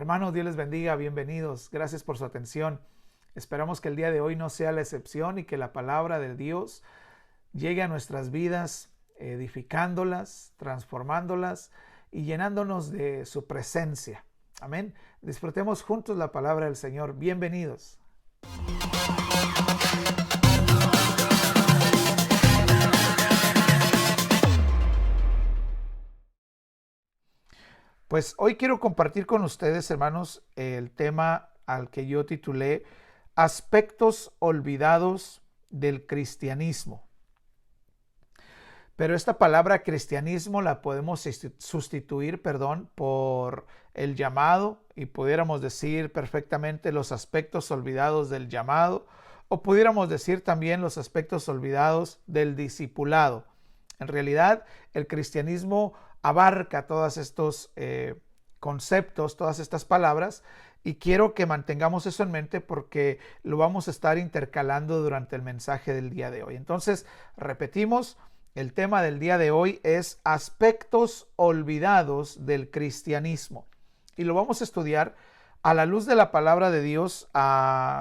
Hermanos, Dios les bendiga, bienvenidos. Gracias por su atención. Esperamos que el día de hoy no sea la excepción y que la palabra de Dios llegue a nuestras vidas, edificándolas, transformándolas y llenándonos de su presencia. Amén. Disfrutemos juntos la palabra del Señor. Bienvenidos. Pues hoy quiero compartir con ustedes, hermanos, el tema al que yo titulé Aspectos olvidados del cristianismo. Pero esta palabra cristianismo la podemos sustituir, por el llamado, y pudiéramos decir perfectamente los aspectos olvidados del llamado, o pudiéramos decir también los aspectos olvidados del discipulado. En realidad, el cristianismo abarca todos estos conceptos, todas estas palabras, y quiero que mantengamos eso en mente porque lo vamos a estar intercalando durante el mensaje del día de hoy. Entonces, repetimos, el tema del día de hoy es aspectos olvidados del cristianismo. Y lo vamos a estudiar a la luz de la palabra de Dios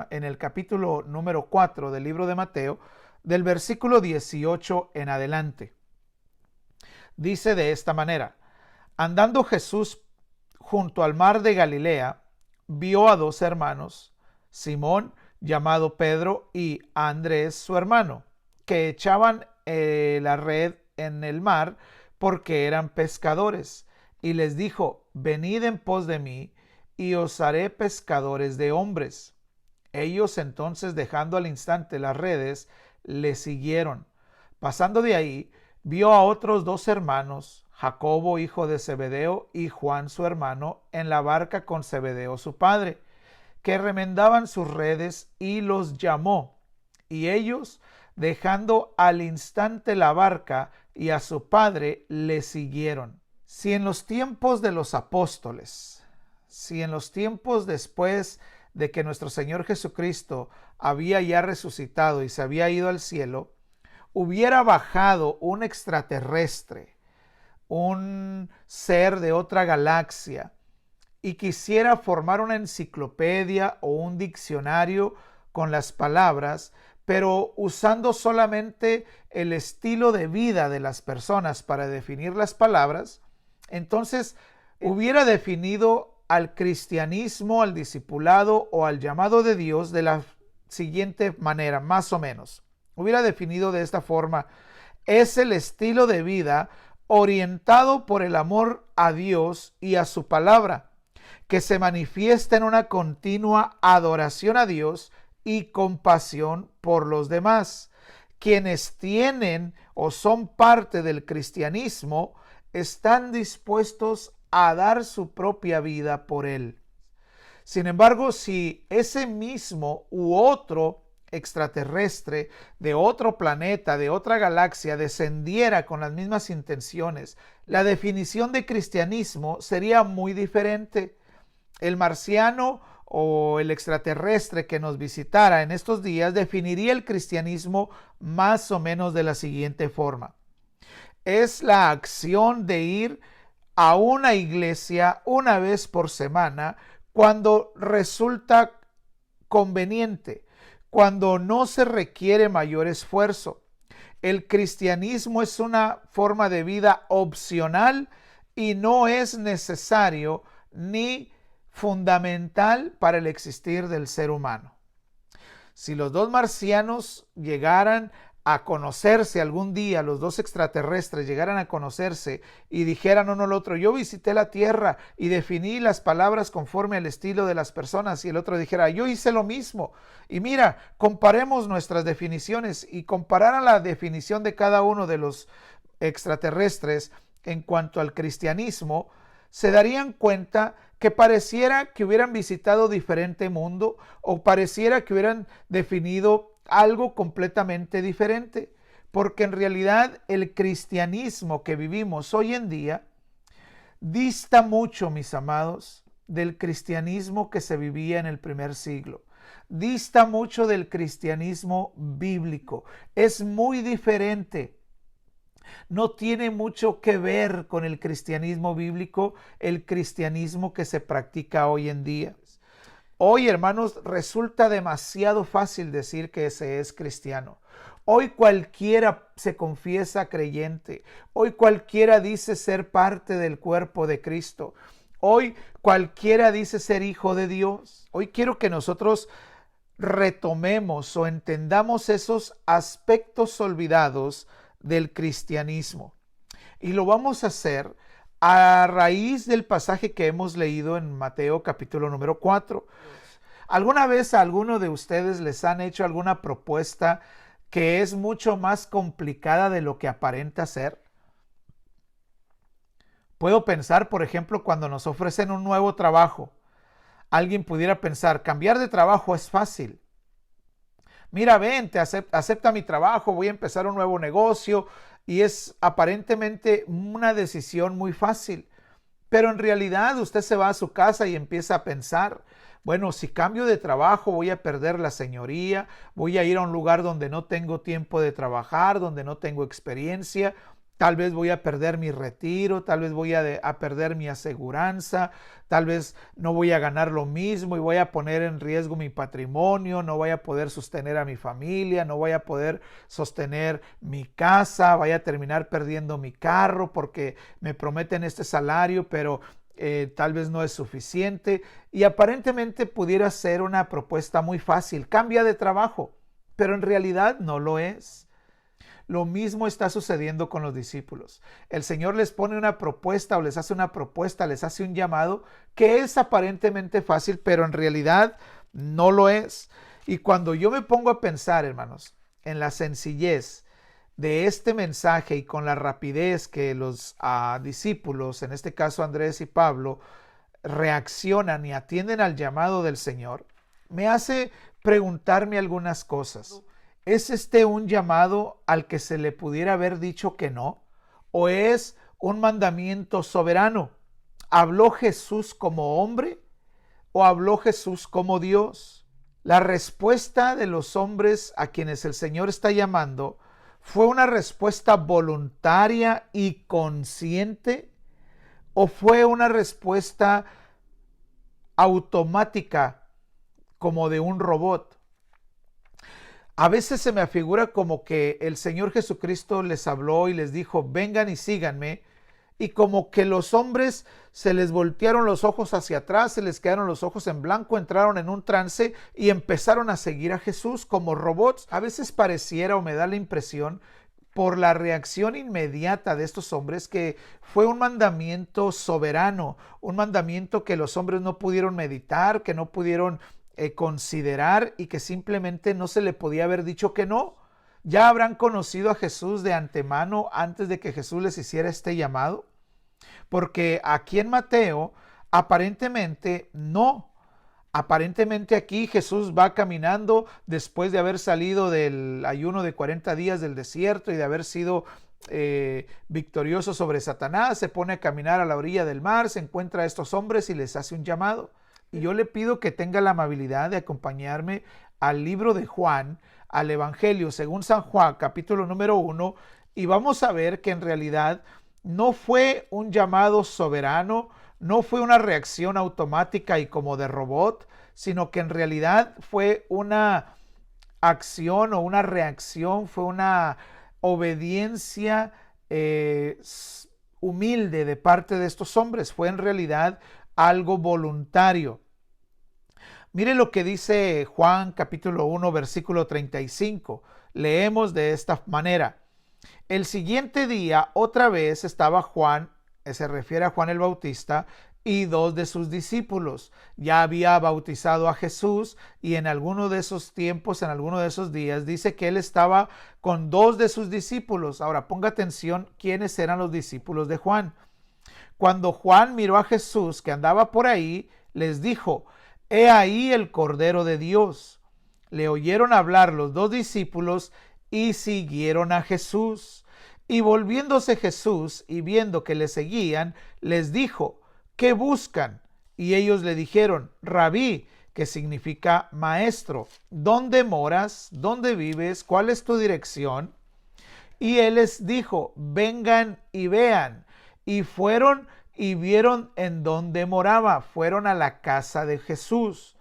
en el capítulo número 4 del libro de Mateo, del versículo 18 en adelante. Dice de esta manera: andando Jesús junto al mar de Galilea, vio a dos hermanos, Simón, llamado Pedro, y a Andrés, su hermano, que echaban la red en el mar porque eran pescadores. Y les dijo: venid en pos de mí, y os haré pescadores de hombres. Ellos entonces, dejando al instante las redes, le siguieron. Pasando de ahí, vio a otros dos hermanos, Jacobo, hijo de Zebedeo, y Juan, su hermano, en la barca con Zebedeo, su padre, que remendaban sus redes, y los llamó. Y ellos, dejando al instante la barca y a su padre, le siguieron. Si en los tiempos de los apóstoles, si en los tiempos después de que nuestro Señor Jesucristo había ya resucitado y se había ido al cielo, hubiera bajado un extraterrestre, un ser de otra galaxia, y quisiera formar una enciclopedia o un diccionario con las palabras, pero usando solamente el estilo de vida de las personas para definir las palabras, entonces hubiera definido al cristianismo, al discipulado o al llamado de Dios de la siguiente manera, más o menos. Hubiera definido de esta forma: es el estilo de vida orientado por el amor a Dios y a su palabra, que se manifiesta en una continua adoración a Dios y compasión por los demás. Quienes tienen o son parte del cristianismo están dispuestos a dar su propia vida por él. Sin embargo, si ese mismo u otro extraterrestre de otro planeta, de otra galaxia, descendiera con las mismas intenciones, la definición de cristianismo sería muy diferente. El marciano o el extraterrestre que nos visitara en estos días definiría el cristianismo más o menos de la siguiente forma: es la acción de ir a una iglesia una vez por semana cuando resulta conveniente, cuando no se requiere mayor esfuerzo. El cristianismo es una forma de vida opcional y no es necesario ni fundamental para el existir del ser humano. Si los dos marcianos llegaran a conocerse algún día, los dos extraterrestres llegaran a conocerse y dijeran uno al otro: yo visité la Tierra y definí las palabras conforme al estilo de las personas, y el otro dijera: yo hice lo mismo, y mira, comparemos nuestras definiciones, y compararan la definición de cada uno de los extraterrestres en cuanto al cristianismo, se darían cuenta que pareciera que hubieran visitado diferente mundo, o pareciera que hubieran definido algo completamente diferente, porque en realidad el cristianismo que vivimos hoy en día dista mucho, mis amados, del cristianismo que se vivía en el primer siglo. Dista mucho del cristianismo bíblico. Es muy diferente. No tiene mucho que ver con el cristianismo bíblico, el cristianismo que se practica hoy en día. Hoy, hermanos, resulta demasiado fácil decir que se es cristiano. Hoy cualquiera se confiesa creyente. Hoy cualquiera dice ser parte del cuerpo de Cristo. Hoy cualquiera dice ser hijo de Dios. Hoy quiero que nosotros retomemos o entendamos esos aspectos olvidados del cristianismo. Y lo vamos a hacer a raíz del pasaje que hemos leído en Mateo capítulo número 4. ¿Alguna vez a alguno de ustedes les han hecho alguna propuesta que es mucho más complicada de lo que aparenta ser? Puedo pensar, por ejemplo, cuando nos ofrecen un nuevo trabajo. Alguien pudiera pensar, cambiar de trabajo es fácil. Mira, ven, acepta mi trabajo, voy a empezar un nuevo negocio, y es aparentemente una decisión muy fácil. Pero en realidad usted se va a su casa y empieza a pensar, bueno, si cambio de trabajo voy a perder la señoría, voy a ir a un lugar donde no tengo tiempo de trabajar, donde no tengo experiencia, tal vez voy a perder mi retiro, tal vez voy a perder mi aseguranza, tal vez no voy a ganar lo mismo y voy a poner en riesgo mi patrimonio, no voy a poder sostener a mi familia, no voy a poder sostener mi casa, voy a terminar perdiendo mi carro porque me prometen este salario, pero tal vez no es suficiente. Y aparentemente pudiera ser una propuesta muy fácil, cambia de trabajo, pero en realidad no lo es. Lo mismo está sucediendo con los discípulos. El Señor les pone una propuesta o les hace una propuesta, les hace un llamado que es aparentemente fácil, pero en realidad no lo es. Y cuando yo me pongo a pensar, hermanos, en la sencillez de este mensaje y con la rapidez que los discípulos, en este caso Andrés y Pablo, reaccionan y atienden al llamado del Señor, me hace preguntarme algunas cosas. ¿Es este un llamado al que se le pudiera haber dicho que no? ¿O es un mandamiento soberano? ¿Habló Jesús como hombre o habló Jesús como Dios? La respuesta de los hombres a quienes el Señor está llamando fue una respuesta voluntaria y consciente, o fue una respuesta automática como de un robot. A veces se me afigura como que el Señor Jesucristo les habló y les dijo, vengan y síganme, y como que los hombres se les voltearon los ojos hacia atrás, se les quedaron los ojos en blanco, entraron en un trance y empezaron a seguir a Jesús como robots. A veces pareciera, o me da la impresión, por la reacción inmediata de estos hombres, que fue un mandamiento soberano, un mandamiento que los hombres no pudieron meditar, que no pudieron considerar, y que simplemente no se le podía haber dicho que no. ¿Ya habrán conocido a Jesús de antemano antes de que Jesús les hiciera este llamado? Porque aquí en Mateo aparentemente no. Aparentemente aquí Jesús va caminando después de haber salido del ayuno de 40 días del desierto y de haber sido victorioso sobre Satanás. Se pone a caminar a la orilla del mar, se encuentra a estos hombres y les hace un llamado. Y yo le pido que tenga la amabilidad de acompañarme al libro de Juan, al Evangelio según San Juan, capítulo número 1, y vamos a ver que en realidad no fue un llamado soberano, no fue una reacción automática y como de robot, sino que en realidad fue una acción o una reacción, fue una obediencia humilde de parte de estos hombres, fue en realidad algo voluntario. Mire lo que dice Juan capítulo 1 versículo 35. Leemos de esta manera. El siguiente día otra vez estaba Juan, se refiere a Juan el Bautista, y dos de sus discípulos. Ya había bautizado a Jesús, y en alguno de esos tiempos, en alguno de esos días, dice que él estaba con dos de sus discípulos. Ahora ponga atención quiénes eran los discípulos de Juan. Cuando Juan miró a Jesús que andaba por ahí, les dijo, he ahí el Cordero de Dios. Le oyeron hablar los dos discípulos y siguieron a Jesús. Y volviéndose Jesús y viendo que le seguían, les dijo, ¿qué buscan? Y ellos le dijeron, Rabí, que significa maestro, ¿dónde moras? ¿Dónde vives? ¿Cuál es tu dirección? Y él les dijo, vengan y vean. Y fueron y vieron en dónde moraba. Fueron a la casa de Jesús.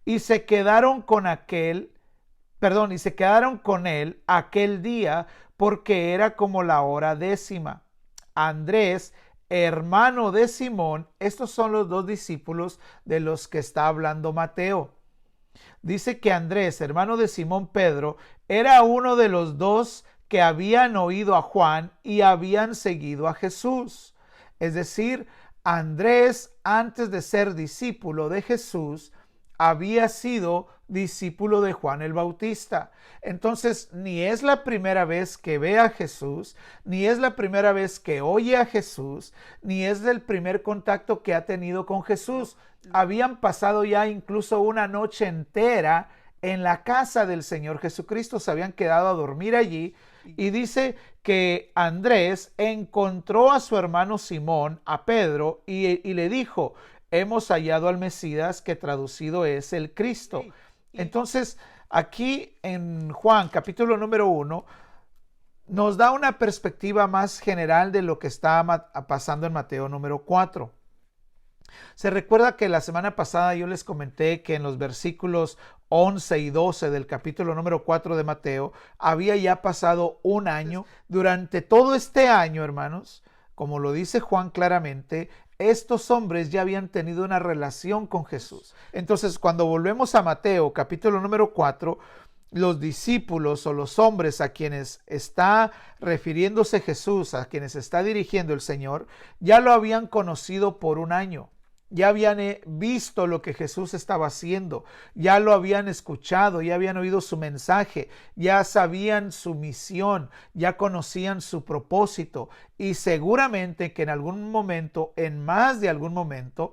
Y se quedaron con y se quedaron con él aquel día, porque era como la hora 10. Andrés, hermano de Simón, estos son los dos discípulos de los que está hablando Mateo. Dice que Andrés, hermano de Simón Pedro, era uno de los dos que habían oído a Juan y habían seguido a Jesús. Es decir, Andrés, antes de ser discípulo de Jesús, había sido discípulo de Juan el Bautista. Entonces, ni es la primera vez que ve a Jesús, ni es la primera vez que oye a Jesús, ni es el primer contacto que ha tenido con Jesús. Habían pasado ya incluso una noche entera en la casa del Señor Jesucristo, se habían quedado a dormir allí, y dice que Andrés encontró a su hermano Simón, a Pedro, y le dijo, hemos hallado al Mesías, que traducido es el Cristo. Entonces, aquí en Juan, capítulo número 1, nos da una perspectiva más general de lo que está pasando en Mateo número 4. Se recuerda que la semana pasada yo les comenté que en los versículos 11 y 12 del capítulo número 4 de Mateo había ya pasado un año. Durante todo este año, hermanos, como lo dice Juan claramente, estos hombres ya habían tenido una relación con Jesús. Entonces, cuando volvemos a Mateo, capítulo número 4, los discípulos o los hombres a quienes está refiriéndose Jesús, a quienes está dirigiendo el Señor, ya lo habían conocido por un año. Ya habían visto lo que Jesús estaba haciendo, ya lo habían escuchado, ya habían oído su mensaje, ya sabían su misión, ya conocían su propósito, y seguramente que en algún momento, en más de algún momento,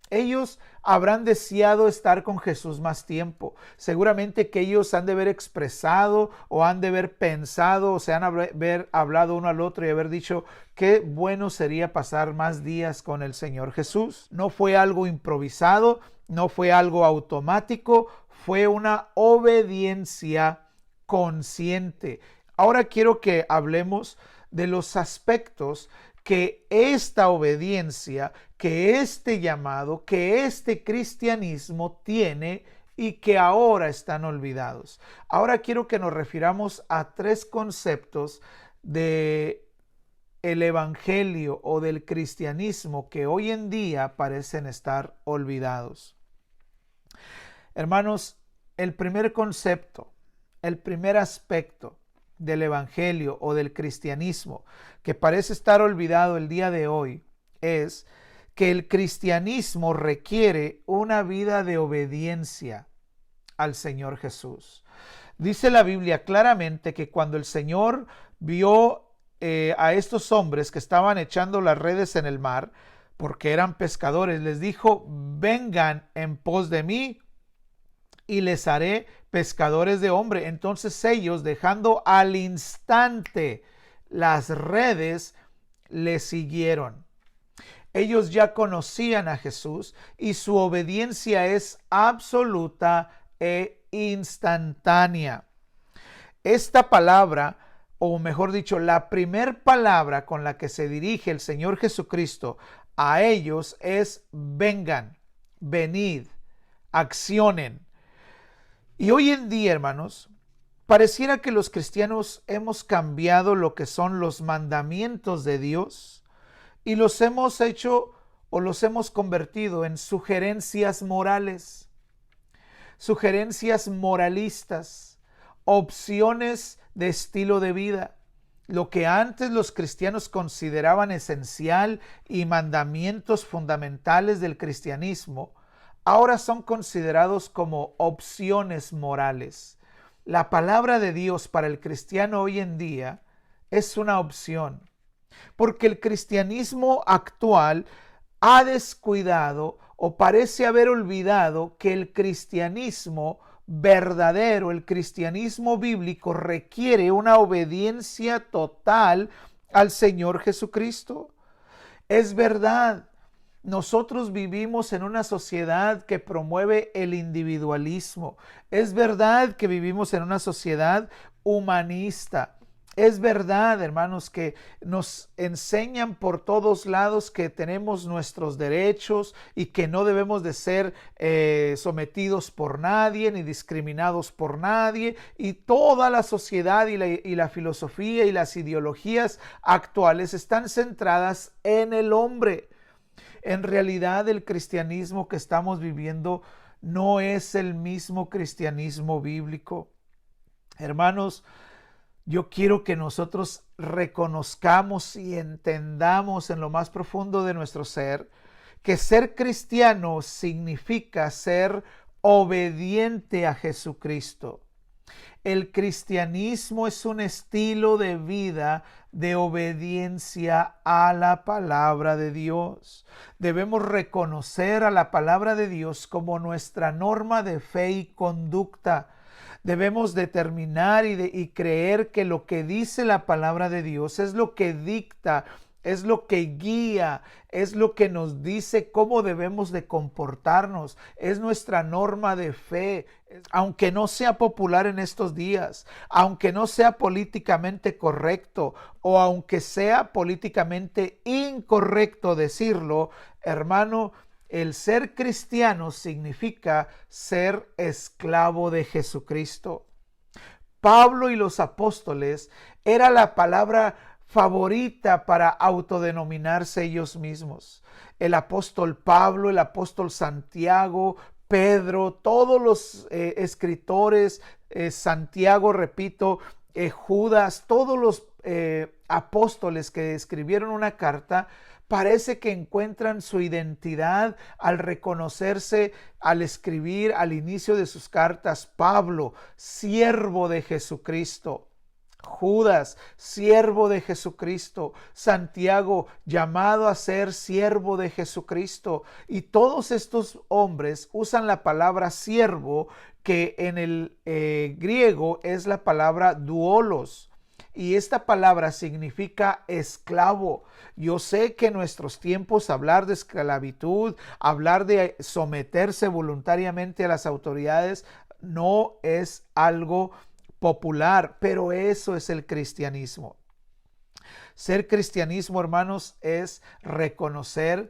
ellos habrán deseado estar con Jesús más tiempo. Seguramente que ellos han de haber expresado o han de haber pensado o se han de haber hablado uno al otro y haber dicho qué bueno sería pasar más días con el Señor Jesús. No fue algo improvisado, no fue algo automático, fue una obediencia consciente. Ahora quiero que hablemos de los aspectos que esta obediencia, que este llamado, que este cristianismo tiene y que ahora están olvidados. Ahora quiero que nos refiramos a 3 conceptos de el evangelio o del cristianismo que hoy en día parecen estar olvidados. Hermanos, el primer concepto, el primer aspecto del evangelio o del cristianismo que parece estar olvidado el día de hoy es que el cristianismo requiere una vida de obediencia al Señor Jesús. Dice la Biblia claramente que cuando el Señor vio a estos hombres que estaban echando las redes en el mar, porque eran pescadores, les dijo, vengan en pos de mí y les haré pescadores de hombre. Entonces ellos, dejando al instante las redes, le siguieron. Ellos ya conocían a Jesús y su obediencia es absoluta e instantánea. Esta palabra, o mejor dicho, la primer palabra con la que se dirige el Señor Jesucristo a ellos es vengan, venid, accionen. Y hoy en día, hermanos, pareciera que los cristianos hemos cambiado lo que son los mandamientos de Dios y los hemos hecho o los hemos convertido en sugerencias morales, sugerencias moralistas, opciones de estilo de vida. Lo que antes los cristianos consideraban esencial y mandamientos fundamentales del cristianismo, ahora son considerados como opciones morales. La palabra de Dios para el cristiano hoy en día es una opción, porque el cristianismo actual ha descuidado o parece haber olvidado que el cristianismo verdadero, el cristianismo bíblico, requiere una obediencia total al Señor Jesucristo. Es verdad, nosotros vivimos en una sociedad que promueve el individualismo. Es verdad que vivimos en una sociedad humanista. Es verdad, hermanos, que nos enseñan por todos lados que tenemos nuestros derechos y que no debemos de ser sometidos por nadie ni discriminados por nadie. Y toda la sociedad y la filosofía y las ideologías actuales están centradas en el hombre. En realidad, el cristianismo que estamos viviendo no es el mismo cristianismo bíblico. Hermanos, yo quiero que nosotros reconozcamos y entendamos en lo más profundo de nuestro ser que ser cristiano significa ser obediente a Jesucristo. El cristianismo es un estilo de vida de obediencia a la palabra de Dios. Debemos reconocer a la palabra de Dios como nuestra norma de fe y conducta. Debemos determinar y creer que lo que dice la palabra de Dios es lo que dicta, es lo que guía, es lo que nos dice cómo debemos de comportarnos, es nuestra norma de fe. Aunque no sea popular en estos días, aunque no sea políticamente correcto o aunque sea políticamente incorrecto decirlo, hermano, el ser cristiano significa ser esclavo de Jesucristo. Pablo y los apóstoles era la palabra favorita para autodenominarse ellos mismos. El apóstol Pablo, el apóstol Santiago, Pedro, todos los escritores, Santiago, repito, Judas, todos los apóstoles que escribieron una carta, parece que encuentran su identidad al reconocerse, al escribir al inicio de sus cartas, Pablo, siervo de Jesucristo. Judas, siervo de Jesucristo. Santiago, llamado a ser siervo de Jesucristo. Y todos estos hombres usan la palabra siervo, que en el griego es la palabra doulos. Y esta palabra significa esclavo. Yo sé que en nuestros tiempos hablar de esclavitud, hablar de someterse voluntariamente a las autoridades, no es algo popular, pero eso es el cristianismo. Ser cristianismo, hermanos, es reconocer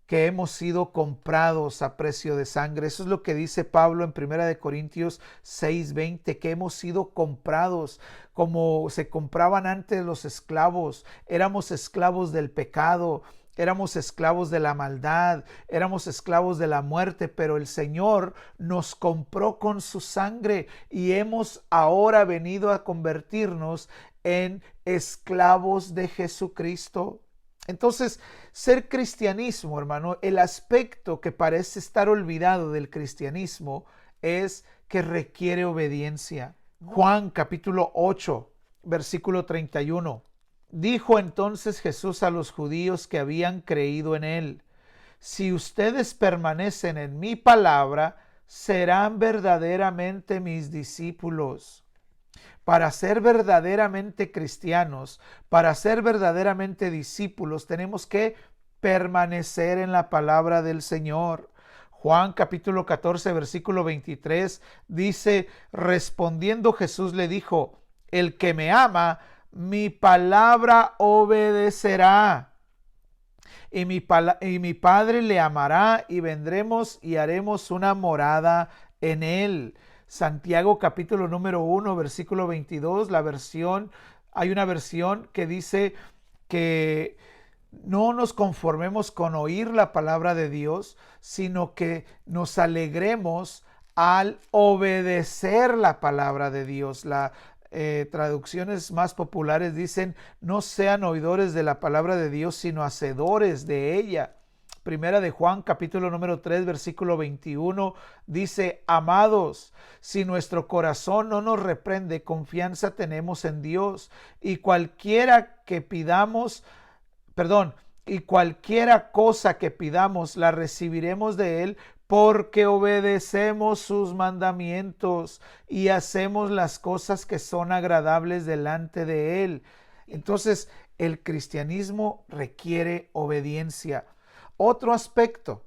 que hemos sido comprados a precio de sangre. Eso es lo que dice Pablo en 1 Corintios 6:20, que hemos sido comprados como se compraban antes los esclavos. Éramos esclavos del pecado, éramos esclavos de la maldad, éramos esclavos de la muerte, pero el Señor nos compró con su sangre y hemos ahora venido a convertirnos en esclavos de Jesucristo. Entonces, ser cristianismo, hermano, el aspecto que parece estar olvidado del cristianismo es que requiere obediencia. Juan capítulo 8, versículo 31. Dijo entonces Jesús a los judíos que habían creído en él: si ustedes permanecen en mi palabra, serán verdaderamente mis discípulos. Para ser verdaderamente cristianos, para ser verdaderamente discípulos, tenemos que permanecer en la palabra del Señor. Juan capítulo 14, versículo 23 dice: respondiendo Jesús le dijo: el que me ama, mi palabra obedecerá. Y mi Padre le amará y vendremos y haremos una morada en él. Santiago capítulo número 1, versículo 22, hay una versión que dice que no nos conformemos con oír la palabra de Dios, sino que nos alegremos al obedecer la palabra de Dios. Traducciones más populares dicen: no sean oidores de la palabra de Dios, sino hacedores de ella. Primera de Juan capítulo número 3 versículo 21 dice: amados, si nuestro corazón no nos reprende, confianza tenemos en Dios, y cualquiera cosa que pidamos la recibiremos de él, porque obedecemos sus mandamientos y hacemos las cosas que son agradables delante de él. Entonces, el cristianismo requiere obediencia. Otro aspecto,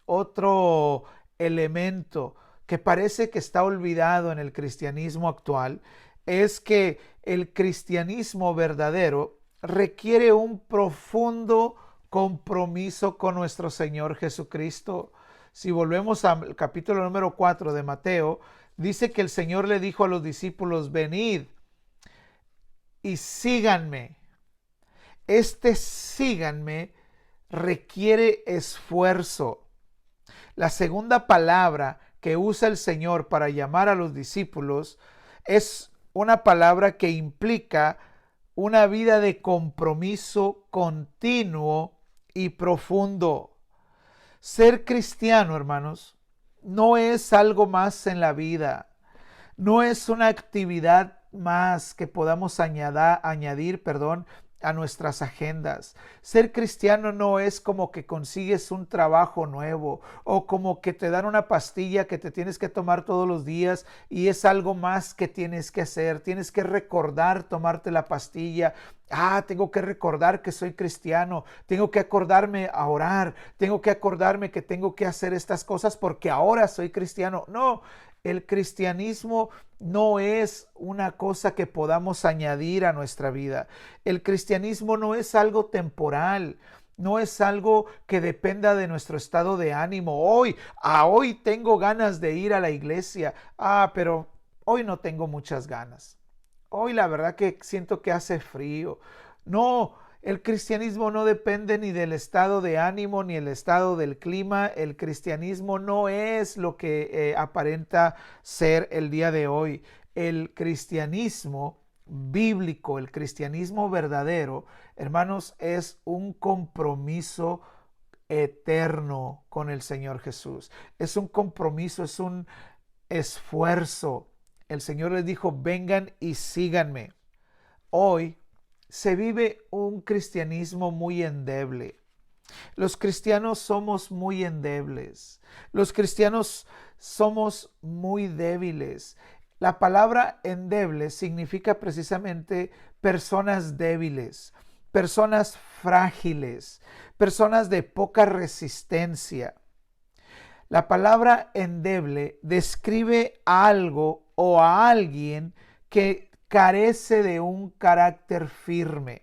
otro elemento que parece que está olvidado en el cristianismo actual es que el cristianismo verdadero requiere un profundo compromiso con nuestro Señor Jesucristo. Si volvemos al capítulo número 4 de Mateo, dice que el Señor le dijo a los discípulos: venid y síganme. Síganme requiere esfuerzo. La segunda palabra que usa el Señor para llamar a los discípulos es una palabra que implica una vida de compromiso continuo y profundo. Ser cristiano, hermanos, no es algo más en la vida. No es una actividad más que podamos añadir a nuestras agendas. Ser cristiano no es como que consigues un trabajo nuevo o como que te dan una pastilla que te tienes que tomar todos los días y es algo más que tienes que hacer. Tienes que recordar tomarte la pastilla. Tengo que recordar que soy cristiano. Tengo que acordarme a orar. Tengo que acordarme que tengo que hacer estas cosas porque ahora soy cristiano. No. El cristianismo no es una cosa que podamos añadir a nuestra vida. El cristianismo no es algo temporal, no es algo que dependa de nuestro estado de ánimo. Hoy tengo ganas de ir a la iglesia, pero hoy no tengo muchas ganas. Hoy la verdad que siento que hace frío. No. El cristianismo no depende ni del estado de ánimo ni el estado del clima. El cristianismo no es lo que aparenta ser el día de hoy. El cristianismo bíblico, el cristianismo verdadero, hermanos, es un compromiso eterno con el Señor Jesús. Es un compromiso, es un esfuerzo. El Señor les dijo: vengan y síganme. Hoy se vive un cristianismo muy endeble. Los cristianos somos muy endebles. Los cristianos somos muy débiles. La palabra endeble significa precisamente personas débiles, personas frágiles, personas de poca resistencia. La palabra endeble describe a algo o a alguien que carece de un carácter firme,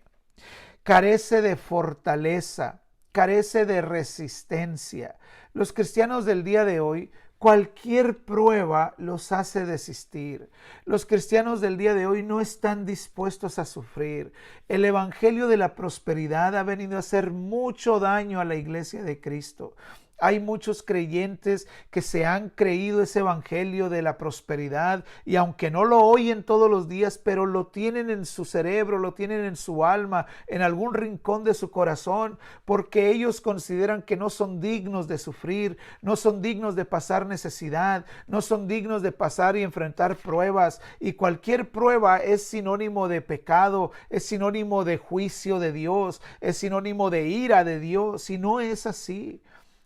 carece de fortaleza, carece de resistencia. Los cristianos del día de hoy, cualquier prueba los hace desistir. Los cristianos del día de hoy no están dispuestos a sufrir. El evangelio de la prosperidad ha venido a hacer mucho daño a la iglesia de Cristo. Hay muchos creyentes que se han creído ese evangelio de la prosperidad y aunque no lo oyen todos los días, pero lo tienen en su cerebro, lo tienen en su alma, en algún rincón de su corazón, porque ellos consideran que no son dignos de sufrir, no son dignos de pasar necesidad, no son dignos de pasar y enfrentar pruebas. Y cualquier prueba es sinónimo de pecado, es sinónimo de juicio de Dios, es sinónimo de ira de Dios, y no es así.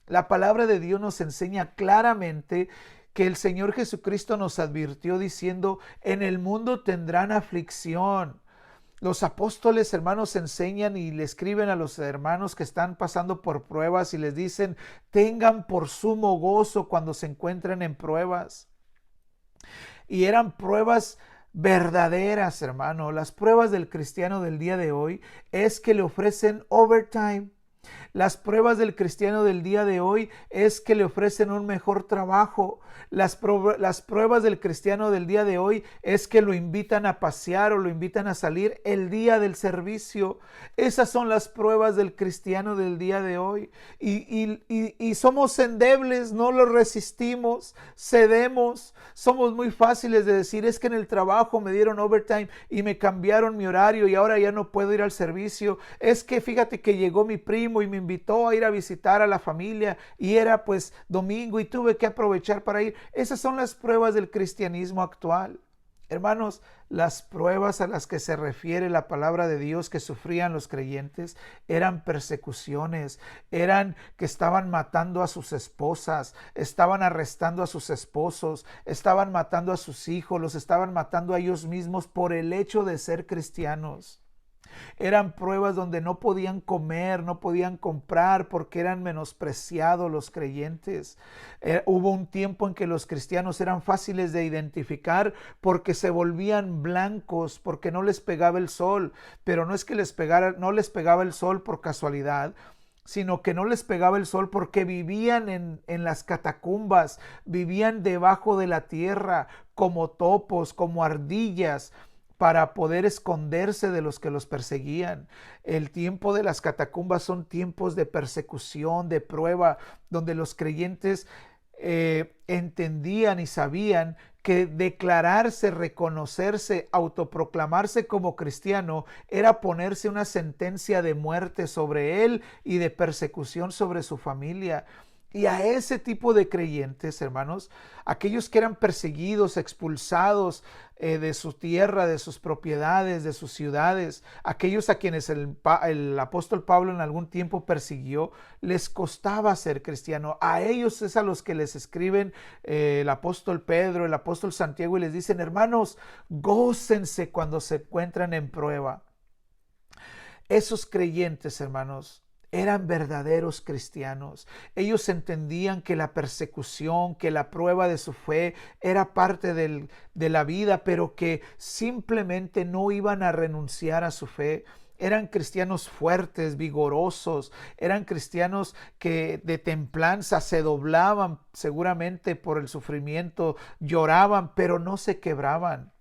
La palabra de Dios nos enseña claramente que el Señor Jesucristo nos advirtió diciendo: en el mundo tendrán aflicción. Los apóstoles, hermanos, enseñan y le escriben a los hermanos que están pasando por pruebas y les dicen: tengan por sumo gozo cuando se encuentren en pruebas. Y eran pruebas verdaderas, hermano. Las pruebas del cristiano del día de hoy es que le ofrecen overtime. Las pruebas del cristiano del día de hoy es que le ofrecen un mejor trabajo. Las pruebas del cristiano del día de hoy es que lo invitan a pasear o lo invitan a salir el día del servicio. Esas son las pruebas del cristiano del día de hoy. Y somos endebles, no lo resistimos, cedemos. Somos muy fáciles de decir: es que en el trabajo me dieron overtime y me cambiaron mi horario y ahora ya no puedo ir al servicio. Es que fíjate que llegó mi primo y me invitó a ir a visitar a la familia y era pues domingo y tuve que aprovechar para ir. Esas son las pruebas del cristianismo actual. Hermanos, las pruebas a las que se refiere la palabra de Dios que sufrían los creyentes eran persecuciones, eran que estaban matando a sus esposas, estaban arrestando a sus esposos, estaban matando a sus hijos, los estaban matando a ellos mismos por el hecho de ser cristianos. Eran pruebas donde no podían comer, no podían comprar porque eran menospreciados los creyentes. Hubo un tiempo en que los cristianos eran fáciles de identificar porque se volvían blancos, porque no les pegaba el sol. Pero no es que no les pegaba el sol por casualidad, sino que no les pegaba el sol porque vivían en las catacumbas, vivían debajo de la tierra como topos, como ardillas, para poder esconderse de los que los perseguían. El tiempo de las catacumbas son tiempos de persecución, de prueba, donde los creyentes entendían y sabían que declararse, reconocerse, autoproclamarse como cristiano era ponerse una sentencia de muerte sobre él y de persecución sobre su familia. Y a ese tipo de creyentes, hermanos, aquellos que eran perseguidos, expulsados de su tierra, de sus propiedades, de sus ciudades, aquellos a quienes el apóstol Pablo en algún tiempo persiguió, les costaba ser cristiano. A ellos es a los que les escriben el apóstol Pedro, el apóstol Santiago, y les dicen: hermanos, gócense cuando se encuentran en prueba. Esos creyentes, hermanos, eran verdaderos cristianos. Ellos entendían que la persecución, que la prueba de su fe era parte de la vida, pero que simplemente no iban a renunciar a su fe. Eran cristianos fuertes, vigorosos, eran cristianos que de templanza se doblaban seguramente por el sufrimiento, lloraban, pero no se quebraban.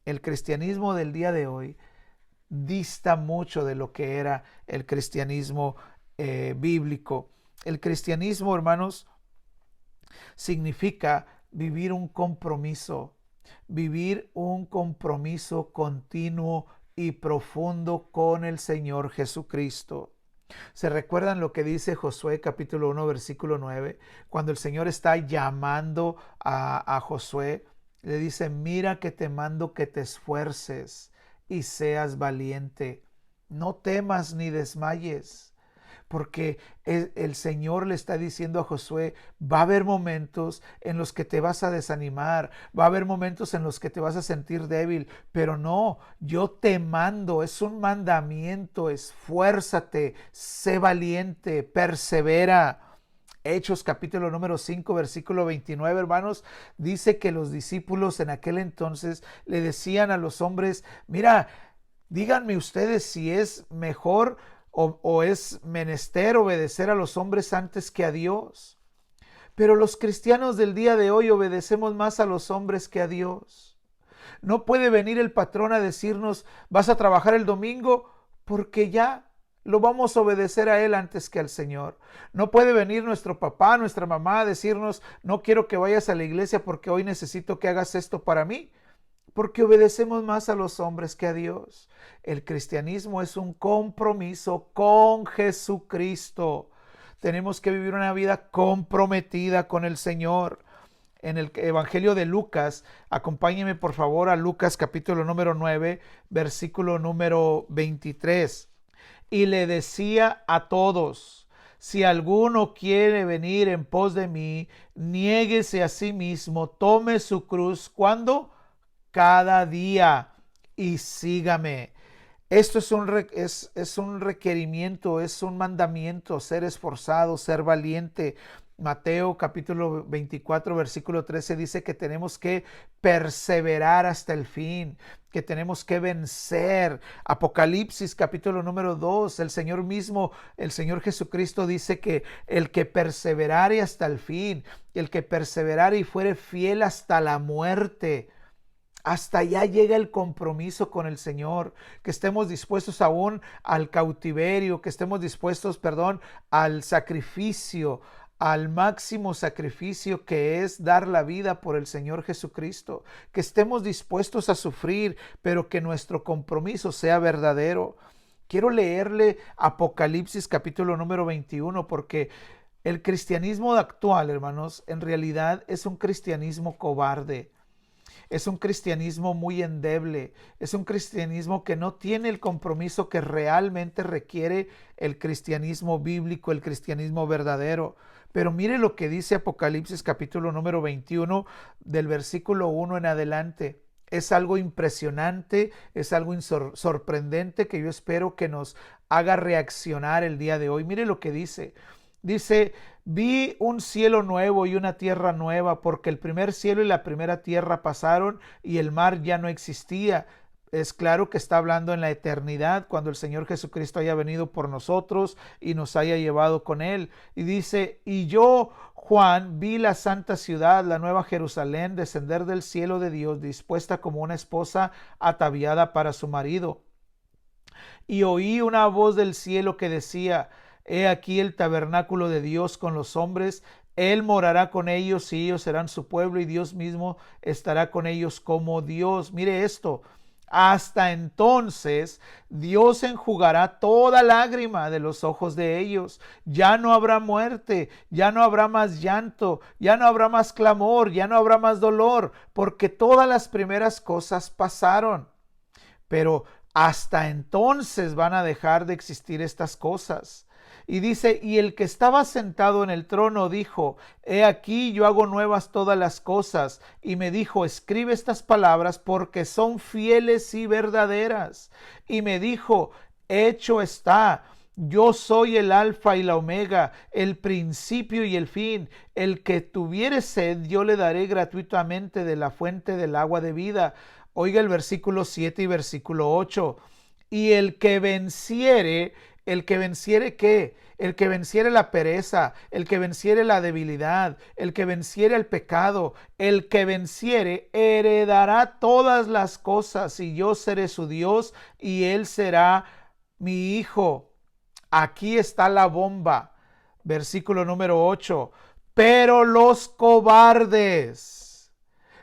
El cristianismo del día de hoy dista mucho de lo que era el cristianismo bíblico. El cristianismo, hermanos, significa vivir un compromiso continuo y profundo con el Señor Jesucristo. ¿Se recuerdan lo que dice Josué capítulo 1 versículo 9? Cuando el Señor está llamando a Josué, le dice: mira que te mando que te esfuerces y seas valiente. No temas ni desmayes, porque el Señor le está diciendo a Josué: va a haber momentos en los que te vas a desanimar, va a haber momentos en los que te vas a sentir débil, pero no, yo te mando, es un mandamiento: esfuérzate, sé valiente, persevera. Hechos capítulo número 5 versículo 29, hermanos, dice que los discípulos en aquel entonces le decían a los hombres: mira, díganme ustedes si es mejor o es menester obedecer a los hombres antes que a Dios. Pero los cristianos del día de hoy obedecemos más a los hombres que a Dios. No puede venir el patrón a decirnos: vas a trabajar el domingo, porque ya lo vamos a obedecer a Él antes que al Señor. No puede venir nuestro papá, nuestra mamá a decirnos: no quiero que vayas a la iglesia porque hoy necesito que hagas esto para mí, porque obedecemos más a los hombres que a Dios. El cristianismo es un compromiso con Jesucristo. Tenemos que vivir una vida comprometida con el Señor. En el Evangelio de Lucas, acompáñenme por favor a Lucas capítulo número 9, versículo número 23. Y le decía a todos: si alguno quiere venir en pos de mí, niéguese a sí mismo, tome su cruz. ¿Cuándo? Cada día, y sígame. Esto es un requerimiento, es un mandamiento: ser esforzado, ser valiente. Mateo capítulo 24 versículo 13 dice que tenemos que perseverar hasta el fin, que tenemos que vencer. Apocalipsis capítulo número 2, el Señor mismo, el Señor Jesucristo dice que el que perseverare hasta el fin, el que perseverare y fuere fiel hasta la muerte, hasta allá llega el compromiso con el Señor, que estemos dispuestos aún al cautiverio, que estemos dispuestos, al sacrificio, al máximo sacrificio que es dar la vida por el Señor Jesucristo, que estemos dispuestos a sufrir, pero que nuestro compromiso sea verdadero. Quiero leerle Apocalipsis capítulo número 21 porque el cristianismo actual, hermanos, en realidad es un cristianismo cobarde. Es un cristianismo muy endeble, es un cristianismo que no tiene el compromiso que realmente requiere el cristianismo bíblico, el cristianismo verdadero. Pero mire lo que dice Apocalipsis capítulo número 21 del versículo 1 en adelante. Es algo impresionante, es algo sorprendente que yo espero que nos haga reaccionar el día de hoy. Mire lo que dice. Dice, vi un cielo nuevo y una tierra nueva, porque el primer cielo y la primera tierra pasaron y el mar ya no existía. Es claro que está hablando en la eternidad, cuando el Señor Jesucristo haya venido por nosotros y nos haya llevado con Él. Y dice, y yo, Juan, vi la santa ciudad, la nueva Jerusalén, descender del cielo de Dios, dispuesta como una esposa ataviada para su marido. Y oí una voz del cielo que decía, he aquí el tabernáculo de Dios con los hombres, Él morará con ellos y ellos serán su pueblo y Dios mismo estará con ellos como Dios. Mire esto, hasta entonces Dios enjugará toda lágrima de los ojos de ellos. Ya no habrá muerte, ya no habrá más llanto, ya no habrá más clamor, ya no habrá más dolor, porque todas las primeras cosas pasaron. Pero hasta entonces van a dejar de existir estas cosas. Y dice, y el que estaba sentado en el trono dijo, he aquí yo hago nuevas todas las cosas. Y me dijo, escribe estas palabras porque son fieles y verdaderas. Y me dijo, hecho está. Yo soy el alfa y la omega, el principio y el fin. El que tuviere sed, yo le daré gratuitamente de la fuente del agua de vida. Oiga el versículo 7 y versículo 8. Y el que venciere, ¿qué? El que venciere la pereza, el que venciere la debilidad, el que venciere el pecado, el que venciere heredará todas las cosas y yo seré su Dios y él será mi hijo. Aquí está la bomba. Versículo número 8. Pero los cobardes,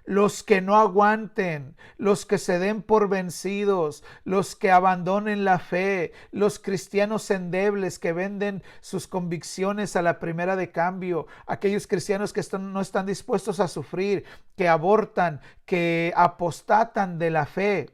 los que no aguanten, los que se den por vencidos, los que abandonen la fe, los cristianos endebles que venden sus convicciones a la primera de cambio, aquellos cristianos que no están dispuestos a sufrir, que abortan, que apostatan de la fe,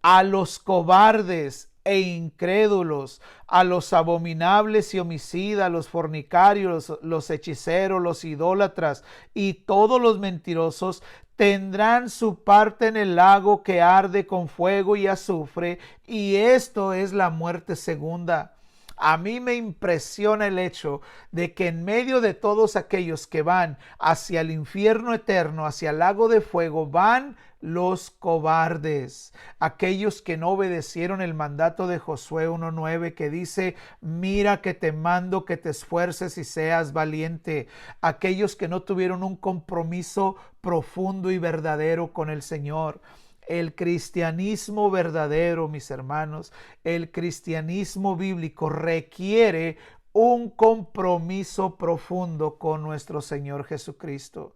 a los cobardes e incrédulos, a los abominables y homicidas, a los fornicarios, los hechiceros, los idólatras y todos los mentirosos tendrán su parte en el lago que arde con fuego y azufre, y esto es la muerte segunda. A mí me impresiona el hecho de que en medio de todos aquellos que van hacia el infierno eterno, hacia el lago de fuego, van los cobardes, aquellos que no obedecieron el mandato de Josué 1:9 que dice, mira que te mando que te esfuerces y seas valiente, aquellos que no tuvieron un compromiso profundo y verdadero con el Señor. El cristianismo verdadero, mis hermanos, el cristianismo bíblico requiere un compromiso profundo con nuestro Señor Jesucristo.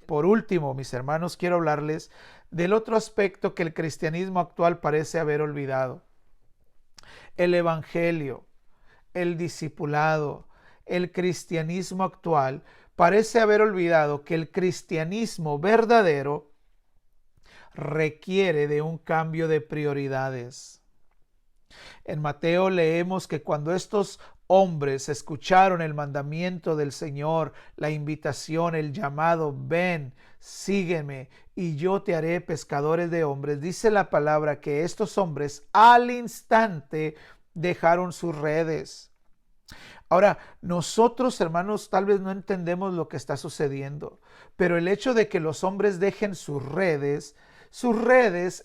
Por último, mis hermanos, quiero hablarles del otro aspecto que el cristianismo actual parece haber olvidado. El evangelio, el discipulado, el cristianismo actual parece haber olvidado que el cristianismo verdadero requiere de un cambio de prioridades. En Mateo leemos que cuando estos hombres escucharon el mandamiento del Señor, la invitación, el llamado, ven, sígueme y yo te haré pescadores de hombres, dice la palabra que estos hombres al instante dejaron sus redes. Ahora, nosotros, hermanos, tal vez no entendemos lo que está sucediendo, pero el hecho de que los hombres dejen sus redes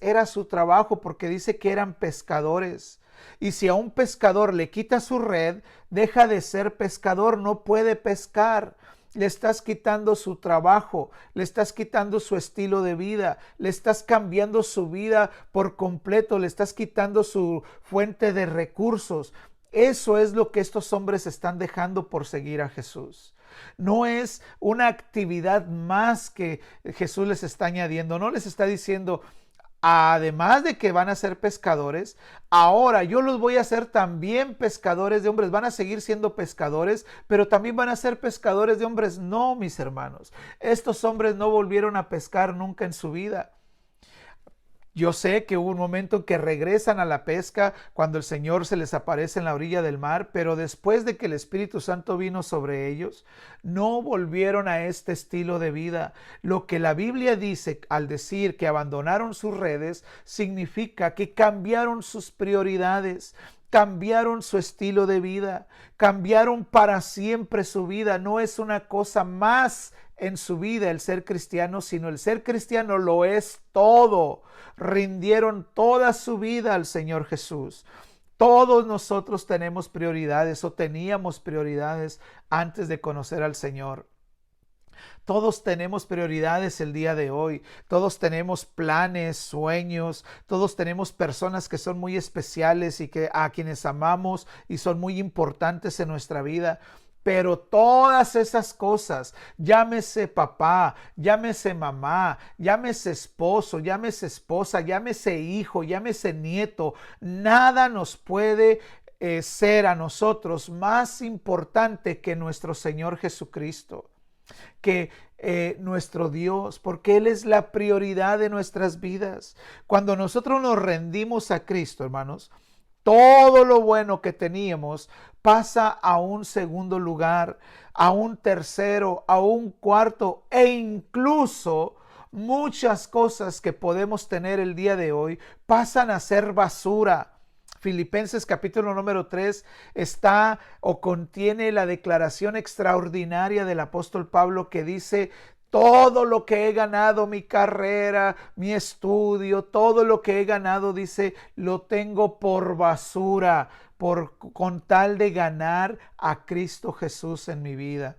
era su trabajo, porque dice que eran pescadores. Y si a un pescador le quita su red, deja de ser pescador, no puede pescar. Le estás quitando su trabajo, le estás quitando su estilo de vida, le estás cambiando su vida por completo, le estás quitando su fuente de recursos. Eso es lo que estos hombres están dejando por seguir a Jesús. No es una actividad más que Jesús les está añadiendo, no les está diciendo, además de que van a ser pescadores, ahora yo los voy a hacer también pescadores de hombres. Van a seguir siendo pescadores, pero también van a ser pescadores de hombres. No, mis hermanos, estos hombres no volvieron a pescar nunca en su vida. Yo sé que hubo un momento en que regresan a la pesca cuando el Señor se les aparece en la orilla del mar, pero después de que el Espíritu Santo vino sobre ellos, no volvieron a este estilo de vida. Lo que la Biblia dice al decir que abandonaron sus redes significa que cambiaron sus prioridades. Cambiaron su estilo de vida, cambiaron para siempre su vida. No es una cosa más en su vida el ser cristiano, sino el ser cristiano lo es todo. Rindieron toda su vida al Señor Jesús. Todos nosotros tenemos prioridades o teníamos prioridades antes de conocer al Señor. Todos tenemos prioridades el día de hoy, todos tenemos planes, sueños, todos tenemos personas que son muy especiales y que a quienes amamos y son muy importantes en nuestra vida. Pero todas esas cosas, llámese papá, llámese mamá, llámese esposo, llámese esposa, llámese hijo, llámese nieto, nada nos puede ser a nosotros más importante que nuestro Señor Jesucristo, que nuestro Dios, porque Él es la prioridad de nuestras vidas. Cuando nosotros nos rendimos a Cristo, hermanos, todo lo bueno que teníamos pasa a un segundo lugar, a un tercero, a un cuarto, e incluso muchas cosas que podemos tener el día de hoy pasan a ser basura. Filipenses capítulo número 3 está o contiene la declaración extraordinaria del apóstol Pablo que dice: todo lo que he ganado, mi carrera, mi estudio, todo lo que he ganado, dice, lo tengo por basura, con tal de ganar a Cristo Jesús en mi vida.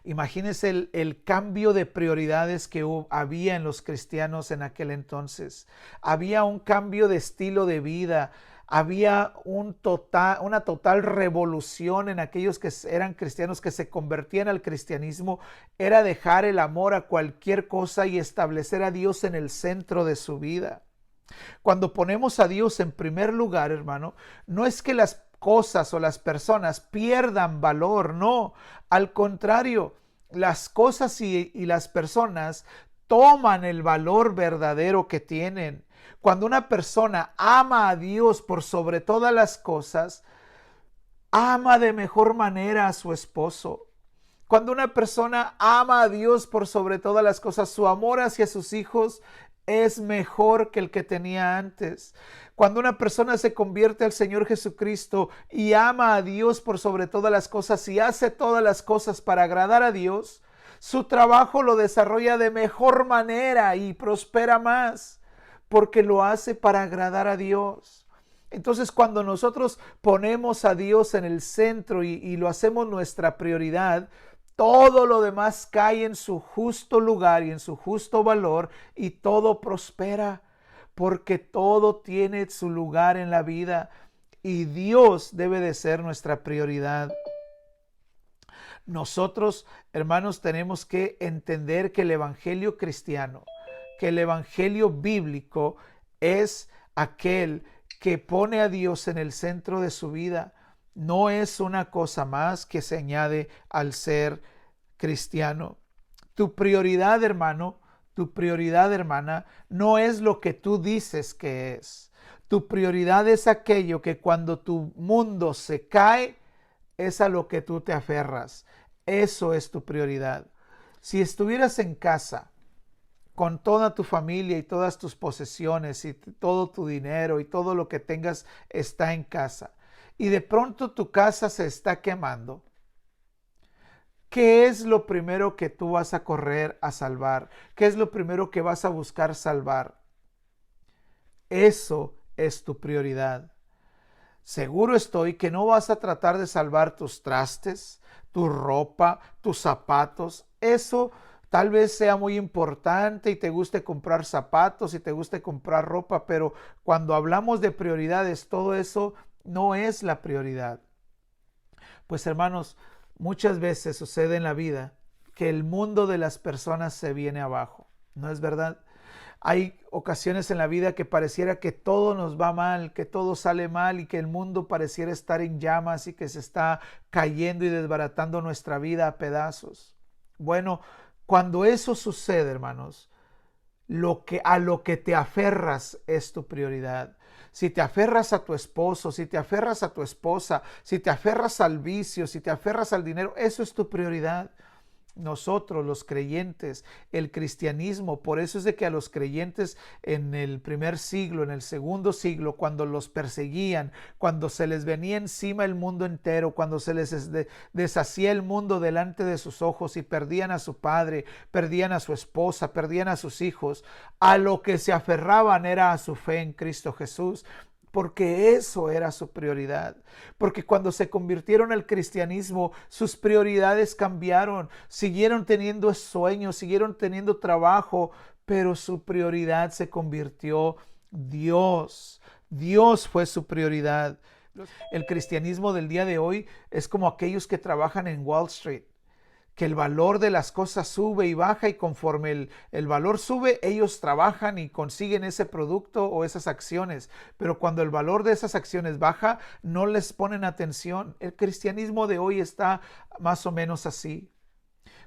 Imagínense el cambio de prioridades que había en los cristianos en aquel entonces. Había un cambio de estilo de vida. Había una total revolución en aquellos que eran cristianos, que se convertían al cristianismo. Era dejar el amor a cualquier cosa y establecer a Dios en el centro de su vida. Cuando ponemos a Dios en primer lugar, hermano, no es que las cosas o las personas pierdan valor, no. Al contrario, las cosas y las personas toman el valor verdadero que tienen. Cuando una persona ama a Dios por sobre todas las cosas, ama de mejor manera a su esposo. Cuando una persona ama a Dios por sobre todas las cosas, su amor hacia sus hijos es mejor que el que tenía antes. Cuando una persona se convierte al Señor Jesucristo y ama a Dios por sobre todas las cosas y hace todas las cosas para agradar a Dios, su trabajo lo desarrolla de mejor manera y prospera más, porque lo hace para agradar a Dios. Entonces, cuando nosotros ponemos a Dios en el centro y lo hacemos nuestra prioridad, todo lo demás cae en su justo lugar y en su justo valor, y todo prospera, porque todo tiene su lugar en la vida y Dios debe de ser nuestra prioridad. Nosotros, hermanos, tenemos que entender que el evangelio cristiano, que el evangelio bíblico es aquel que pone a Dios en el centro de su vida. No es una cosa más que se añade al ser cristiano. Tu prioridad, hermano, tu prioridad, hermana, no es lo que tú dices que es. Tu prioridad es aquello que cuando tu mundo se cae, es a lo que tú te aferras. Eso es tu prioridad. Si estuvieras en casa con toda tu familia y todas tus posesiones y todo tu dinero y todo lo que tengas está en casa, y de pronto tu casa se está quemando, ¿qué es lo primero que tú vas a correr a salvar? ¿Qué es lo primero que vas a buscar salvar? Eso es tu prioridad. Seguro estoy que no vas a tratar de salvar tus trastes, tu ropa, tus zapatos. Eso tal vez sea muy importante y te guste comprar zapatos y te guste comprar ropa, pero cuando hablamos de prioridades, todo eso no es la prioridad. Pues hermanos, muchas veces sucede en la vida que el mundo de las personas se viene abajo, ¿no es verdad? Hay ocasiones en la vida que pareciera que todo nos va mal, que todo sale mal y que el mundo pareciera estar en llamas y que se está cayendo y desbaratando nuestra vida a pedazos. Bueno, cuando eso sucede, hermanos, a lo que te aferras es tu prioridad. Si te aferras a tu esposo, si te aferras a tu esposa, si te aferras al vicio, si te aferras al dinero, eso es tu prioridad. Nosotros, los creyentes, el cristianismo, por eso es de que a los creyentes en el primer siglo, en el segundo siglo, cuando los perseguían, cuando se les venía encima el mundo entero, cuando se les deshacía el mundo delante de sus ojos y perdían a su padre, perdían a su esposa, perdían a sus hijos, a lo que se aferraban era a su fe en Cristo Jesús. Porque eso era su prioridad. Porque cuando se convirtieron al cristianismo, sus prioridades cambiaron. Siguieron teniendo sueños, siguieron teniendo trabajo, pero su prioridad se convirtió Dios. Dios fue su prioridad. El cristianismo del día de hoy es como aquellos que trabajan en Wall Street, que el valor de las cosas sube y baja, y conforme el valor sube, ellos trabajan y consiguen ese producto o esas acciones. Pero cuando el valor de esas acciones baja, no les ponen atención. El cristianismo de hoy está más o menos así.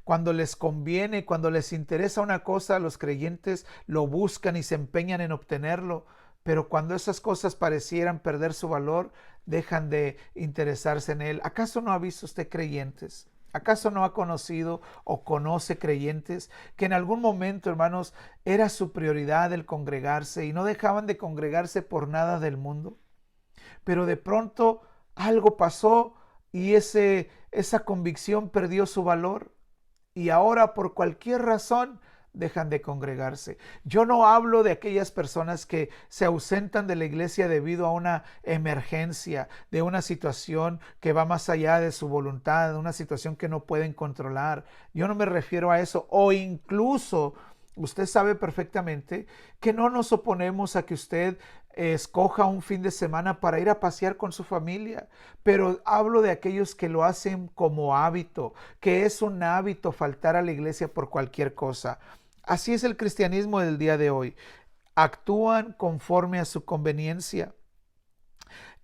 Cuando les conviene, cuando les interesa una cosa, los creyentes lo buscan y se empeñan en obtenerlo. Pero cuando esas cosas parecieran perder su valor, dejan de interesarse en él. ¿Acaso no ha visto usted creyentes? ¿Acaso no ha conocido o conoce creyentes que en algún momento, hermanos, era su prioridad el congregarse y no dejaban de congregarse por nada del mundo? Pero de pronto algo pasó y esa convicción perdió su valor y ahora por cualquier razón dejan de congregarse. Yo no hablo de aquellas personas que se ausentan de la iglesia debido a una emergencia, de una situación que va más allá de su voluntad, de una situación que no pueden controlar. Yo no me refiero a eso. O incluso, usted sabe perfectamente que no nos oponemos a que usted escoja un fin de semana para ir a pasear con su familia, pero hablo de aquellos que lo hacen como hábito, que es un hábito faltar a la iglesia por cualquier cosa. Así es el cristianismo del día de hoy. Actúan conforme a su conveniencia.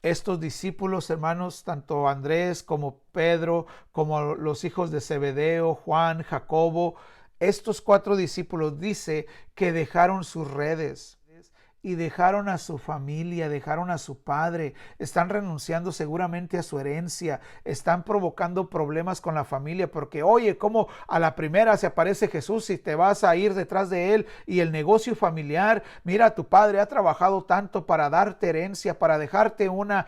Estos discípulos, hermanos, tanto Andrés como Pedro, como los hijos de Zebedeo, Juan, Jacobo, estos 4 discípulos dice que dejaron sus redes y dejaron a su familia, dejaron a su padre, están renunciando seguramente a su herencia, están provocando problemas con la familia porque, oye, ¿cómo a la primera se aparece Jesús y te vas a ir detrás de él? Y el negocio familiar, mira, tu padre ha trabajado tanto para darte herencia, para dejarte una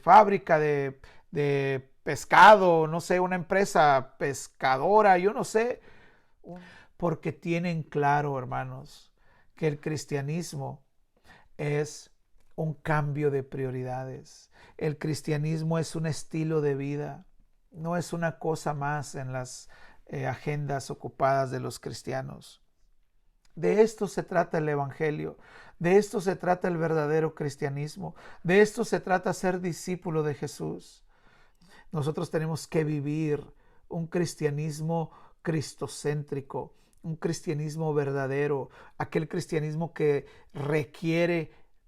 fábrica de pescado, no sé, una empresa pescadora, yo no sé, porque tienen claro, hermanos, que el cristianismo es un cambio de prioridades. El cristianismo es un estilo de vida, no es una cosa más en las agendas ocupadas de los cristianos. De esto se trata el evangelio, de esto se trata el verdadero cristianismo, de esto se trata ser discípulo de Jesús. Nosotros tenemos que vivir un cristianismo cristocéntrico, un cristianismo verdadero, aquel cristianismo que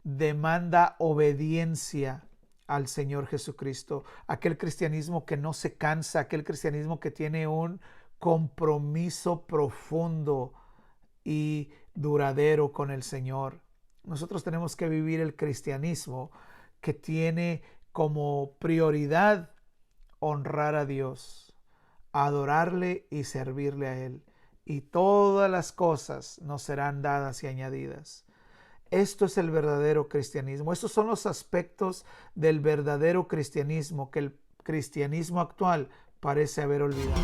demanda obediencia al Señor Jesucristo, aquel cristianismo que no se cansa, aquel cristianismo que tiene un compromiso profundo y duradero con el Señor. Nosotros tenemos que vivir el cristianismo que tiene como prioridad honrar a Dios, adorarle y servirle a Él. Y todas las cosas nos serán dadas y añadidas. Esto es el verdadero cristianismo. Estos son los aspectos del verdadero cristianismo que el cristianismo actual parece haber olvidado.